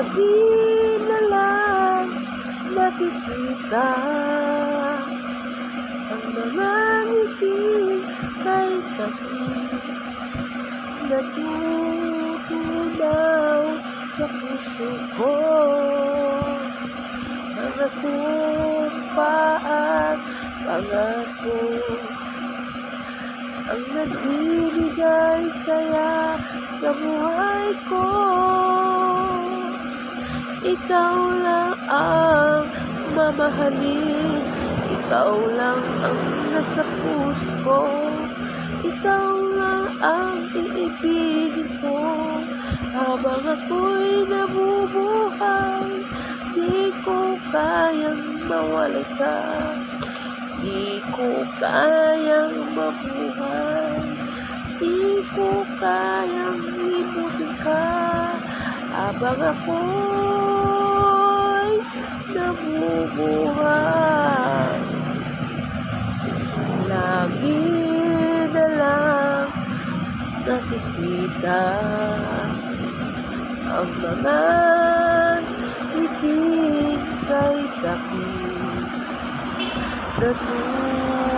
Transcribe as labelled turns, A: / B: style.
A: lagi na lang nakikita ang mga ngiti kay tapis natutunaw sa puso ko. Mga sumpa at pangako ang nagbibigay saya sa buhay ko. Ikaw lang ang mamahalin, ikaw lang ang nasa puso ko. Ikaw lang ang iibigin ko habang ako'y nabubuhay. Di ko kayang mawala ka, di ko kayang mabuhay, di ko kayang limutin ka habang ako'y nabubuhay. Lagi na lang nakikita ang mga itin kay tapis natutunaw